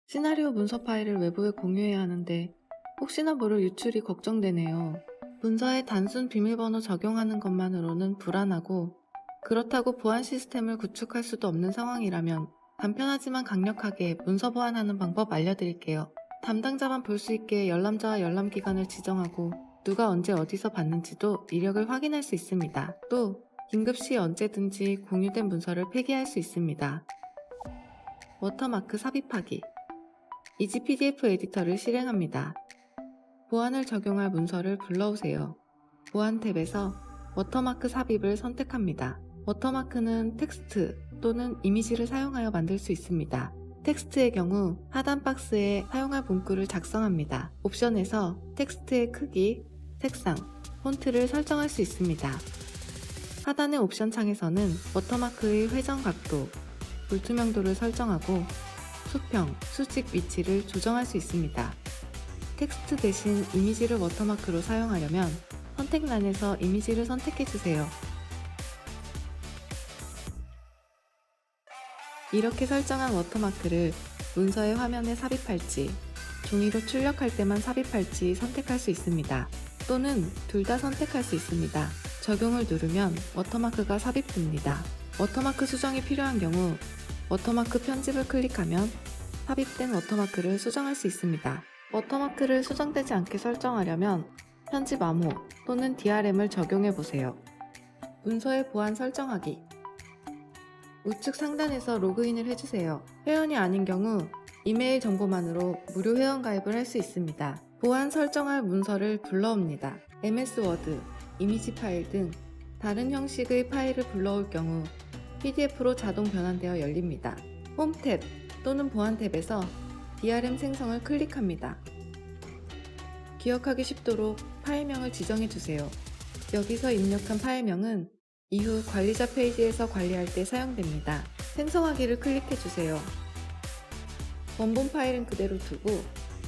시나리오 문서 파일을 외부에 공유해야 하는데 혹시나 모를 유출이 걱정되네요. 문서에 단순 비밀번호 적용하는 것만으로는 불안하고 그렇다고 보안 시스템을 구축할 수도 없는 상황이라면 간편하지만 강력하게 문서 보안하는 방법 알려드릴게요. 담당자만 볼 수 있게 열람자와 열람기간을 지정하고 누가 언제 어디서 봤는지도 이력을 확인할 수 있습니다. 또 긴급 시 언제든지 공유된 문서를 폐기할 수 있습니다. 워터마크 삽입하기. 이지 PDF 에디터를 실행합니다. 보안을 적용할 문서를 불러오세요. 보안 탭에서 워터마크 삽입을 선택합니다. 워터마크는 텍스트 또는 이미지를 사용하여 만들 수 있습니다. 텍스트의 경우 하단 박스에 사용할 문구를 작성합니다. 옵션에서 텍스트의 크기, 색상, 폰트를 설정할 수 있습니다. 하단의 옵션 창에서는 워터마크의 회전 각도, 불투명도를 설정하고 수평, 수직 위치를 조정할 수 있습니다. 텍스트 대신 이미지를 워터마크로 사용하려면 선택란에서 이미지를 선택해주세요. 이렇게 설정한 워터마크를 문서의 화면에 삽입할지, 종이로 출력할 때만 삽입할지 선택할 수 있습니다. 또는 둘 다 선택할 수 있습니다. 적용을 누르면 워터마크가 삽입됩니다. 워터마크 수정이 필요한 경우 워터마크 편집을 클릭하면 삽입된 워터마크를 수정할 수 있습니다. 워터마크를 수정되지 않게 설정하려면 편집 암호 또는 DRM을 적용해보세요. 문서의 보안 설정하기. 우측 상단에서 로그인을 해주세요. 회원이 아닌 경우 이메일 정보만으로 무료 회원 가입을 할 수 있습니다. 보안 설정할 문서를 불러옵니다. MS 워드, 이미지 파일 등 다른 형식의 파일을 불러올 경우 PDF로 자동 변환되어 열립니다. 홈 탭 또는 보안 탭에서 DRM 생성을 클릭합니다. 기억하기 쉽도록 파일명을 지정해주세요. 여기서 입력한 파일명은 이후 관리자 페이지에서 관리할 때 사용됩니다. 생성하기를 클릭해주세요. 원본 파일은 그대로 두고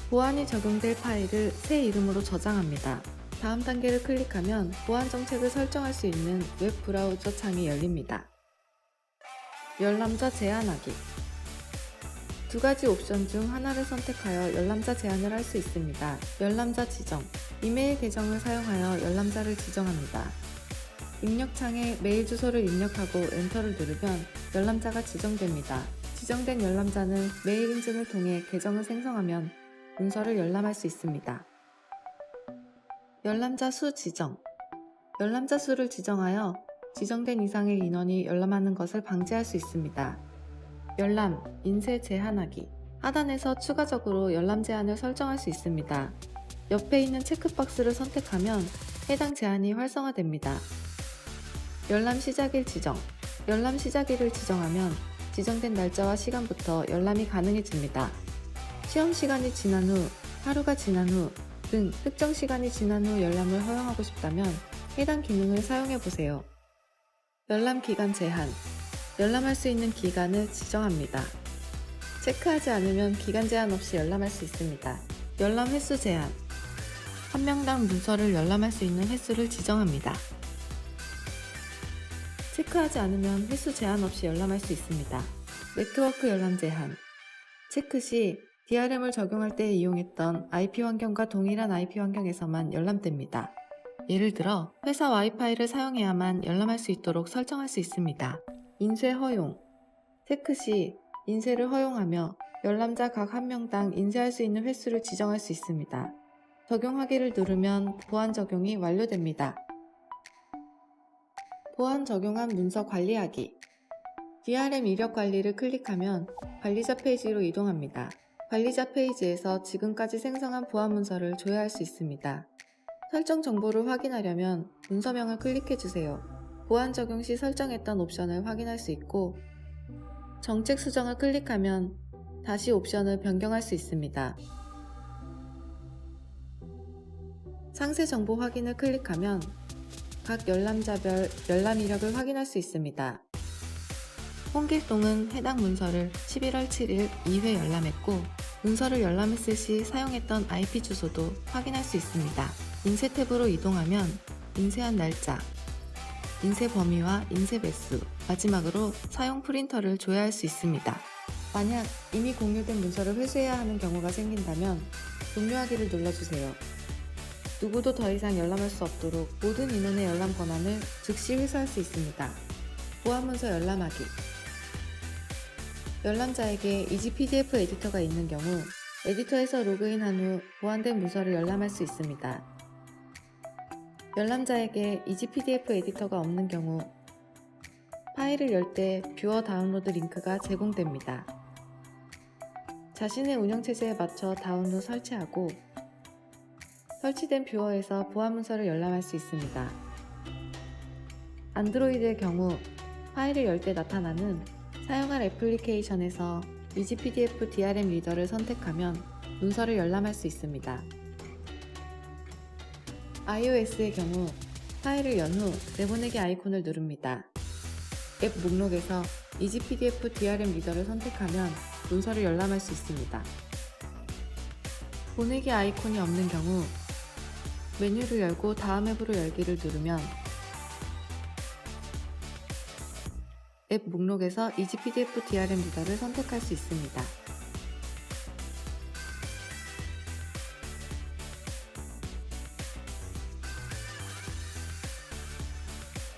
보안이 적용될 파일을 새 이름으로 저장합니다. 다음 단계를 클릭하면 보안 정책을 설정할 수 있는 웹 브라우저 창이 열립니다. 열람자 제한하기. 두 가지 옵션 중 하나를 선택하여 열람자 제한을 할 수 있습니다. 열람자 지정. 이메일 계정을 사용하여 열람자를 지정합니다. 입력창에 메일 주소를 입력하고 엔터를 누르면 열람자가 지정됩니다. 지정된 열람자는 메일 인증을 통해 계정을 생성하면 문서를 열람할 수 있습니다. 열람자 수 지정. 열람자 수를 지정하여 지정된 이상의 인원이 열람하는 것을 방지할 수 있습니다. 열람, 인쇄 제한하기. 하단에서 추가적으로 열람 제한을 설정할 수 있습니다. 옆에 있는 체크박스를 선택하면 해당 제한이 활성화됩니다. 열람 시작일 지정. 열람 시작일을 지정하면 지정된 날짜와 시간부터 열람이 가능해집니다. 시험 시간이 지난 후, 하루가 지난 후 등 특정 시간이 지난 후 열람을 허용하고 싶다면 해당 기능을 사용해보세요. 열람 기간 제한. 열람할 수 있는 기간을 지정합니다. 체크하지 않으면 기간 제한 없이 열람할 수 있습니다. 열람 횟수 제한. 한 명당 문서를 열람할 수 있는 횟수를 지정합니다. 체크하지 않으면 횟수 제한 없이 열람할 수 있습니다. 네트워크 열람 제한. 체크 시 DRM을 적용할 때 이용했던 IP 환경과 동일한 IP 환경에서만 열람됩니다. 예를 들어 회사 와이파이를 사용해야만 열람할 수 있도록 설정할 수 있습니다. 인쇄 허용. 체크 시 인쇄를 허용하며 열람자 각 한 명당 인쇄할 수 있는 횟수를 지정할 수 있습니다. 적용하기를 누르면 보안 적용이 완료됩니다. 보안 적용한 문서 관리하기. DRM 이력 관리를 클릭하면 관리자 페이지로 이동합니다. 관리자 페이지에서 지금까지 생성한 보안 문서를 조회할 수 있습니다. 설정 정보를 확인하려면 문서명을 클릭해주세요. 보안 적용 시 설정했던 옵션을 확인할 수 있고 정책 수정을 클릭하면 다시 옵션을 변경할 수 있습니다. 상세 정보 확인을 클릭하면 각 열람자별 열람 이력을 확인할 수 있습니다. 홍길동은 해당 문서를 11월 7일 2회 열람했고 문서를 열람했을 시 사용했던 IP 주소도 확인할 수 있습니다. 인쇄 탭으로 이동하면 인쇄한 날짜, 인쇄 범위와 인쇄 배수, 마지막으로 사용 프린터를 조회할 수 있습니다. 만약 이미 공유된 문서를 회수해야 하는 경우가 생긴다면 종료하기를 눌러주세요. 누구도 더 이상 열람할 수 없도록 모든 인원의 열람 권한을 즉시 회수할 수 있습니다. 보안문서 열람하기. 열람자에게 이지 PDF 에디터가 있는 경우 에디터에서 로그인한 후 보안된 문서를 열람할 수 있습니다. 열람자에게 이지 PDF 에디터가 없는 경우 파일을 열 때 뷰어 다운로드 링크가 제공됩니다. 자신의 운영체제에 맞춰 다운 후 설치하고 설치된 뷰어에서 보안문서를 열람할 수 있습니다. 안드로이드의 경우 파일을 열 때 나타나는 사용할 애플리케이션에서 이지 PDF DRM 리더를 선택하면 문서를 열람할 수 있습니다. iOS의 경우 파일을 연 후 내보내기 아이콘을 누릅니다. 앱 목록에서 이지 PDF DRM 리더를 선택하면 문서를 열람할 수 있습니다. 보내기 아이콘이 없는 경우 메뉴를 열고 다음 앱으로 열기를 누르면 앱 목록에서 이지 PDF DRM 리더를 선택할 수 있습니다.